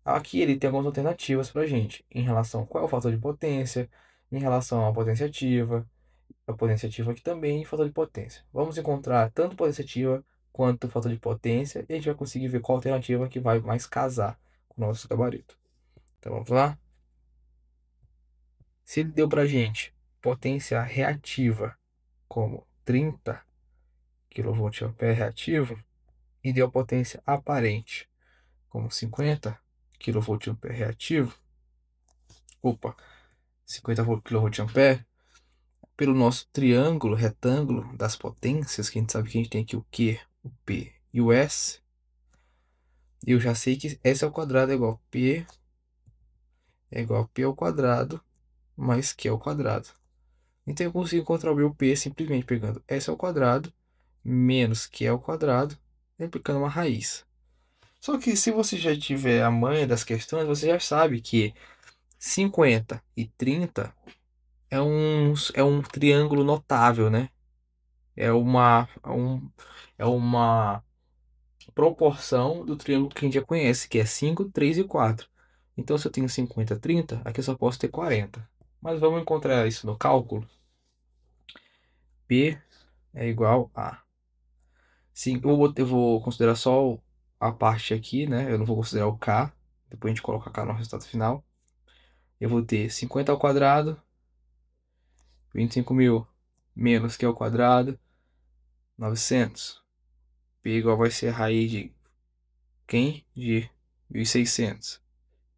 Aqui ele tem algumas alternativas para a gente em relação a qual é o fator de potência, em relação à potência ativa, a potência ativa aqui também e fator de potência. Vamos encontrar tanto potência ativa quanto fator de potência e a gente vai conseguir ver qual alternativa que vai mais casar com o nosso gabarito. Então vamos lá? Se ele deu para a gente potência reativa como 30 kVA reativo e deu potência aparente como 50 kVA reativo, opa, 50 kVA, pelo nosso triângulo retângulo das potências, que a gente sabe que a gente tem aqui o Q, o P e o S. Eu já sei que S ao quadrado é igual a P ao quadrado mais Q ao quadrado. Então eu consigo encontrar o meu P simplesmente pegando S ao quadrado menos Q ao quadrado e aplicando uma raiz. Só que se você já tiver a manha das questões, você já sabe que 50 e 30 é um triângulo notável, né? É uma proporção do triângulo que a gente já conhece, que é 5, 3 e 4. Então, se eu tenho 50, 30, aqui eu só posso ter 40. Mas vamos encontrar isso no cálculo. P é igual a... Sim, eu vou considerar só a parte aqui, né? Eu não vou considerar o K. Depois a gente coloca K no resultado final. Eu vou ter 50 ao quadrado, 25.000 menos Q ao quadrado, 900. P igual vai ser a raiz de quem? De 1.600.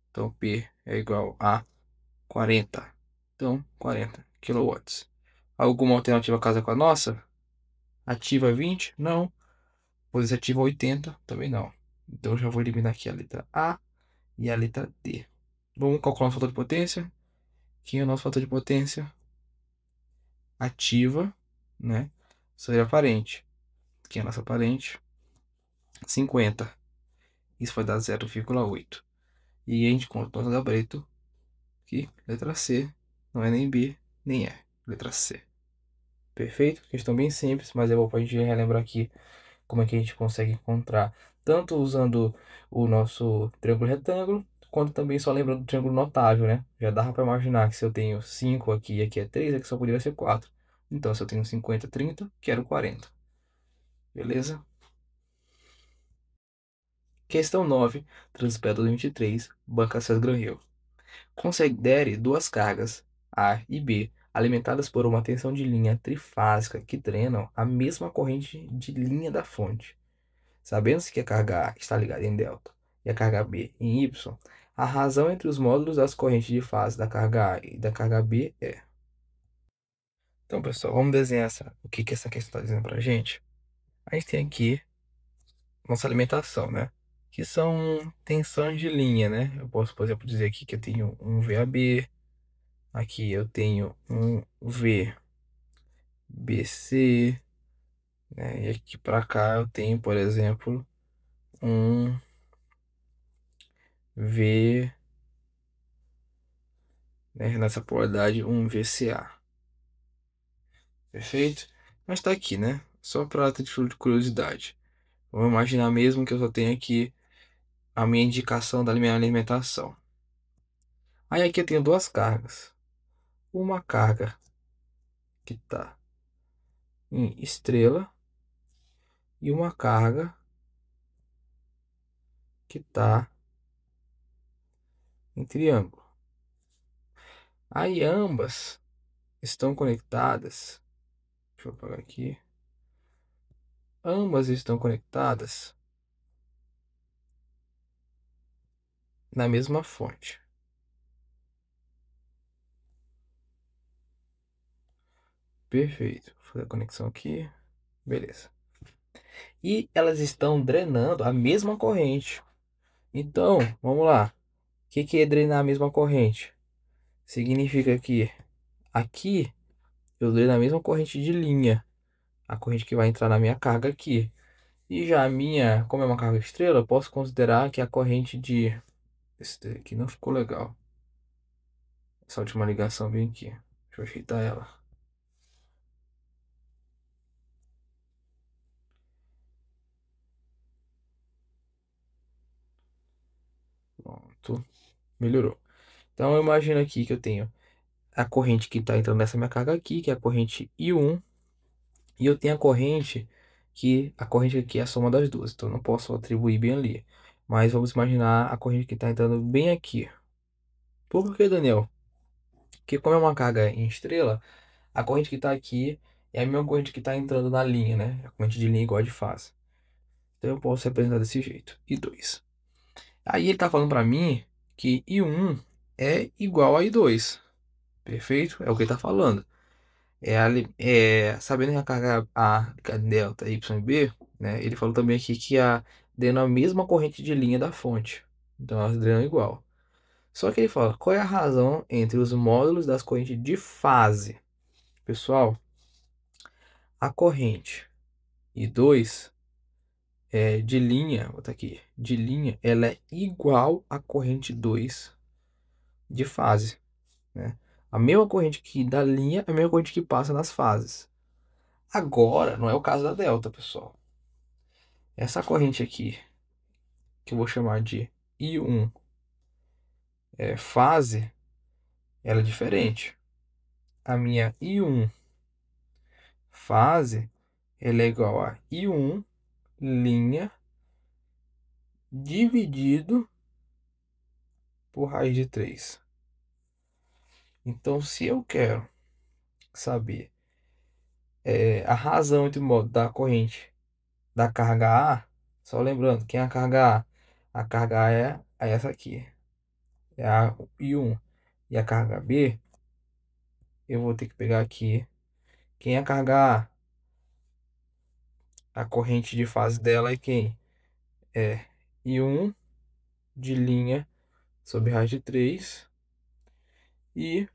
Então, P é igual a 40. Então, 40 kW. Alguma alternativa casa com a nossa? Ativa 20? Não. Positiva 80? Também não. Então, já vou eliminar aqui a letra A e a letra D. Vamos calcular o fator de potência. Aqui é o nosso fator de potência. Ativa, né? Seria aparente. Aqui é a nossa aparente. 50. Isso vai dar 0,8. E a gente conta o nosso gabarito. Aqui, letra C. Não é nem B, nem E. Letra C. Perfeito? Questão bem simples, mas é bom para a gente relembrar aqui como é que a gente consegue encontrar, tanto usando o nosso triângulo retângulo, quanto também só lembrando do triângulo notável, né? Já dava para imaginar que se eu tenho 5 aqui e aqui é 3, aqui só poderia ser 4. Então, se eu tenho 50, 30, quero 40. Beleza? Questão 9, Transpédago 23, Banca César Granril. Considere duas cargas, A e B, alimentadas por uma tensão de linha trifásica que treinam a mesma corrente de linha da fonte. Sabendo-se que a carga A está ligada em delta e a carga B em Y, a razão entre os módulos das correntes de fase da carga A e da carga B é. Então, pessoal, vamos desenhar o que essa questão está dizendo para a gente. A gente tem aqui nossa alimentação, né? Que são tensões de linha, né? Eu posso, por exemplo, dizer aqui que eu tenho um VAB, aqui eu tenho um VBC, né? E aqui para cá eu tenho, por exemplo, um V, né? Nessa polaridade, um VCA. Perfeito? Mas tá aqui, né? Só para título de curiosidade. Vamos imaginar mesmo que eu só tenho aqui a minha indicação da minha alimentação. Aí aqui eu tenho duas cargas. Uma carga que está em estrela e uma carga que está em triângulo. Aí ambas estão conectadas. Deixa eu apagar aqui. Ambas estão conectadas na mesma fonte. Perfeito. Vou fazer a conexão aqui. Beleza. E elas estão drenando a mesma corrente. Então, vamos lá. O que é drenar a mesma corrente? Significa que aqui eu dreno a mesma corrente de linha. A corrente que vai entrar na minha carga aqui. E já a minha, como é uma carga estrela, eu posso considerar que a corrente de... Esse daqui não ficou legal. Essa última ligação bem aqui. Deixa eu ajeitar ela. Pronto. Melhorou. Então eu imagino aqui que eu tenho a corrente que está entrando nessa minha carga aqui, que é a corrente I1. E eu tenho a corrente aqui é a soma das duas. Então eu não posso atribuir bem ali. Mas vamos imaginar a corrente que está entrando bem aqui. Por que, Daniel? Porque como é uma carga em estrela, a corrente que está aqui é a mesma corrente que está entrando na linha, né? A corrente de linha igual de fase. Então eu posso representar desse jeito. I2. Aí ele está falando para mim que I1 é igual a I2. Perfeito? É o que ele tá falando. Sabendo que a carga A, delta, Y e B, né? Ele falou também aqui que dando a mesma corrente de linha da fonte. Então elas drenam igual. Só que ele fala, qual é a razão entre os módulos das correntes de fase? Pessoal, a corrente I2 de linha, vou botar aqui, de linha, ela é igual à corrente 2 de fase, né? A mesma corrente que da linha é a mesma corrente que passa nas fases. Agora, não é o caso da delta, pessoal. Essa corrente aqui, que eu vou chamar de I1 fase, ela é diferente. A minha I1 fase, ela é igual a I1 linha dividido por raiz de 3. Então, se eu quero saber a razão entre o modo da corrente da carga A, só lembrando, quem é a carga A? A carga A é essa aqui, é a I1. E a carga B, eu vou ter que pegar aqui. Quem é a carga A? A corrente de fase dela é quem? É I1 de linha sobre raiz de 3. E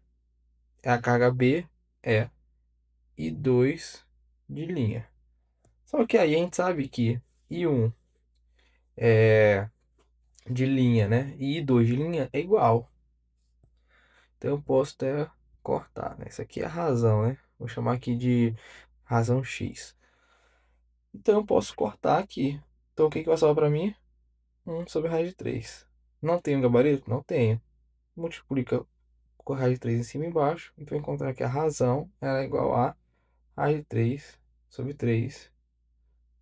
a carga B é I2 de linha. Só que aí a gente sabe que I1 é de linha, né? E I2 de linha é igual. Então eu posso até cortar, né? Isso aqui é a razão, né? Vou chamar aqui de razão X. Então eu posso cortar aqui. Então o que que vai sobrar para mim? 1 sobre raiz de 3. Não tenho gabarito? Não tenho. Multiplica com a raiz de 3 em cima e embaixo. E vai encontrar que a razão ela é igual a raiz de 3 sobre 3.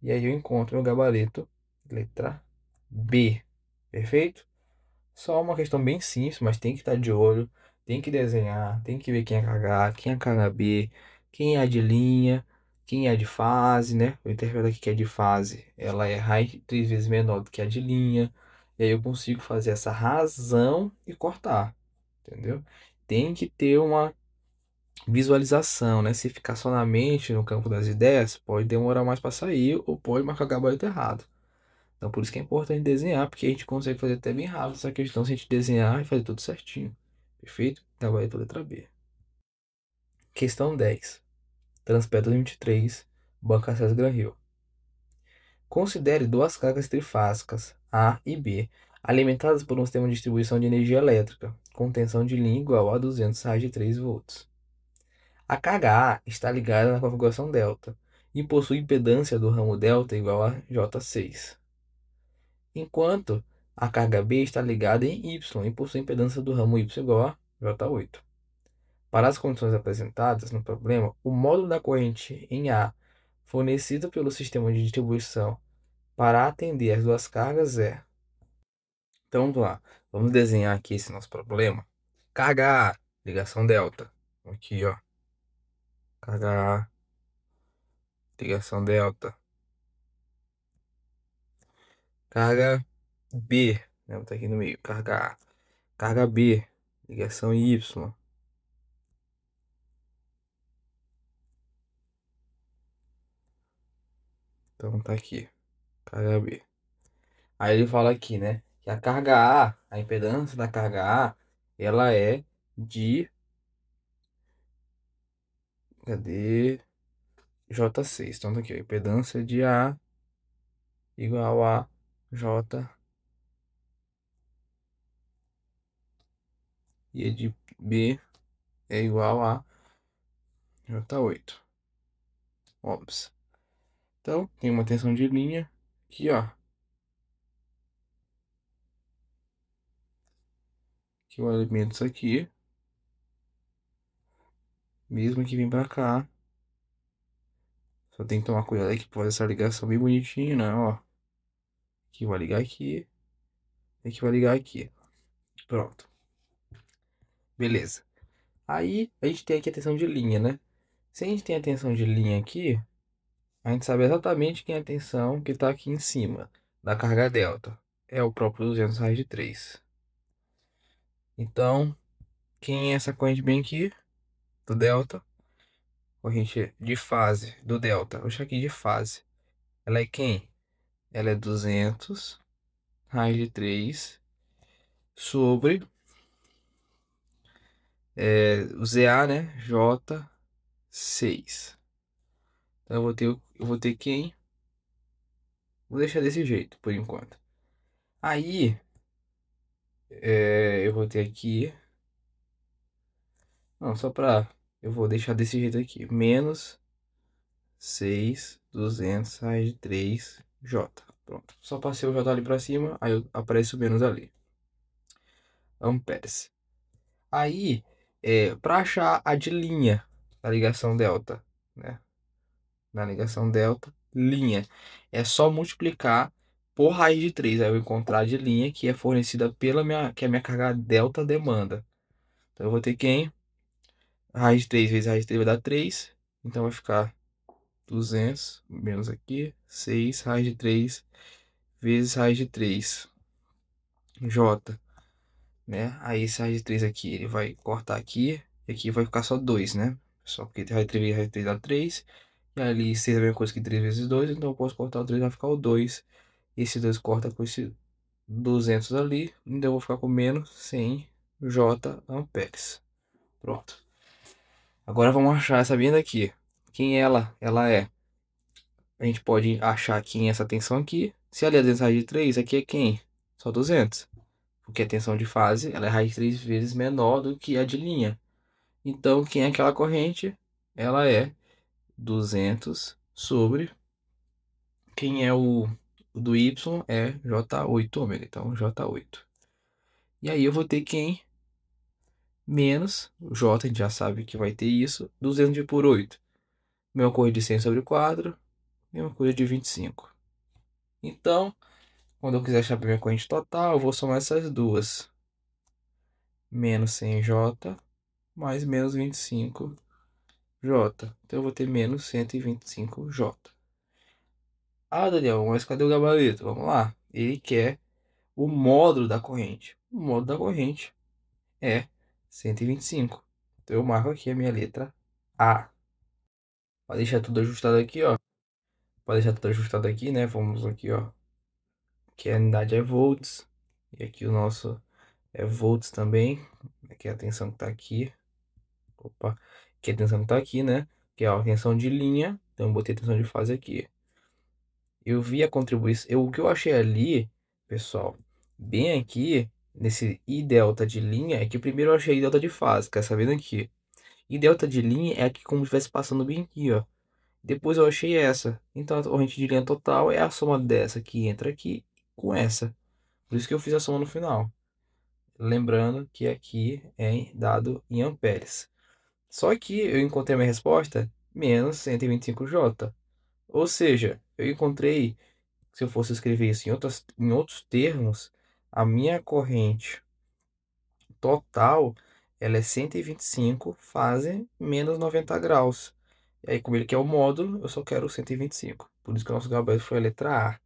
E aí eu encontro meu gabarito, letra B. Perfeito? Só uma questão bem simples, mas tem que estar de olho, tem que desenhar, tem que ver quem é KH, quem é KHB, quem é de linha, quem é de fase, né? Eu interpreto aqui que é de fase, ela é raiz de 3 vezes menor do que a de linha. E aí eu consigo fazer essa razão e cortar, entendeu? Tem que ter uma visualização, né? Se ficar só na mente, no campo das ideias, pode demorar mais para sair ou pode marcar o gabarito errado. Então, por isso que é importante desenhar, porque a gente consegue fazer até bem rápido essa questão se a gente desenhar e fazer tudo certinho. Perfeito? Gabarito letra B. Questão 10. Transpetro 23, Banco Acesso Gran Rio. Considere duas cargas trifásicas, A e B, alimentadas por um sistema de distribuição de energia elétrica, com tensão de linha igual a 200 raios de 3 volts. A carga A está ligada na configuração delta e possui impedância do ramo delta igual a J6, enquanto a carga B está ligada em Y e possui impedância do ramo Y igual a J8. Para as condições apresentadas no problema, o módulo da corrente em A fornecido pelo sistema de distribuição para atender as duas cargas é. Então vamos lá, vamos desenhar aqui esse nosso problema. Carga A, ligação delta. Aqui, ó. Carga A, ligação delta. Carga B, né? Vou botar aqui no meio. Carga A. Carga B, ligação Y. Então tá aqui. Carga B. Aí ele fala aqui, né? Que a carga A, a impedância da carga A, ela é de. Cadê? J6. Então tá aqui, ó. Impedância de A igual a J. E a de B é igual a J8. Ops. Então, tem uma tensão de linha aqui, ó. Que o elemento isso aqui. Mesmo que vem pra cá. Só tem que tomar cuidado aí que pode essa ligação bem bonitinha, né? Ó. Aqui vai ligar aqui. Aqui vai ligar aqui. Pronto. Beleza. Aí a gente tem aqui a tensão de linha, né? Se a gente tem a tensão de linha aqui, a gente sabe exatamente quem é a tensão que está aqui em cima da carga delta. É o próprio 200 raios de 3. Então, quem é essa corrente bem aqui? do delta, corrente de fase do delta, vou deixar aqui de fase. Ela é quem? Ela é 200 raiz de 3 sobre o ZA, né? J6. Então eu vou ter quem? Vou deixar desse jeito por enquanto. Aí eu vou ter aqui. Não, só pra. Eu vou deixar desse jeito aqui. Menos 6.200 raiz de 3 J. Pronto. Só passei o J ali pra cima, aí aparece o menos ali. Amperes. Aí, para achar a de linha da ligação delta, né? Na ligação delta, linha. É só multiplicar por raiz de 3. Aí eu vou encontrar a de linha que é fornecida que a minha carga delta demanda. Então eu vou ter quem? Raiz de 3 vezes raiz de 3 vai dar 3. Então vai ficar 200 menos aqui, 6 raiz de 3 vezes raiz de 3 J, né? Aí esse raiz de 3 aqui, ele vai cortar aqui, e aqui vai ficar só 2, né? Só porque raiz de 3 vezes raiz de 3 dá 3, e ali 6 é a mesma coisa que 3 vezes 2, então eu posso cortar o 3, vai ficar o 2. Esse 2 corta com esse 200 ali, então eu vou ficar com menos 100 J amperes. Pronto. Agora vamos achar essa linha daqui. Quem ela? Ela é. A gente pode achar quem é essa tensão aqui. Se ali é 200 raiz de 3, aqui é quem? Só 200. Porque a tensão de fase ela é raiz de 3 vezes menor do que a de linha. Então, quem é aquela corrente? Ela é 200 sobre. Quem é o do Y é J8 ômega. Então, J8. E aí eu vou ter quem? Menos o J, a gente já sabe que vai ter isso. 200 de por 8. Mesma coisa de 100 sobre 4. Mesma coisa de 25. Então, quando eu quiser achar a minha corrente total, eu vou somar essas duas. Menos 100J mais menos 25J. Então eu vou ter menos 125J. Ah, Daniel, mas cadê o gabarito? Vamos lá. Ele quer o módulo da corrente. O módulo da corrente é 125. Então eu marco aqui a minha letra A. Para deixar tudo ajustado aqui, ó. Para deixar tudo ajustado aqui, né? Vamos aqui, ó. Que a unidade é volts. E aqui o nosso é volts também. Aqui a tensão que tá aqui. Opa. Aqui a tensão que tá aqui, né? Que é a tensão de linha. Então eu botei a tensão de fase aqui. Eu vi a contribuição. O que eu achei ali, pessoal, bem aqui, nesse I delta de linha, é que primeiro eu achei I delta de fase, quer saber aqui. I delta de linha é aqui como se estivesse passando bem aqui, ó. Depois eu achei essa. Então a corrente de linha total é a soma dessa que entra aqui com essa. Por isso que eu fiz a soma no final. Lembrando que aqui é dado em amperes. Só que eu encontrei a minha resposta menos 125J. Ou seja, eu encontrei, se eu fosse escrever isso em outros termos, a minha corrente total ela é 125 fase menos 90 graus. E aí, como ele quer o módulo, eu só quero 125. Por isso que o nosso gabarito foi a letra A.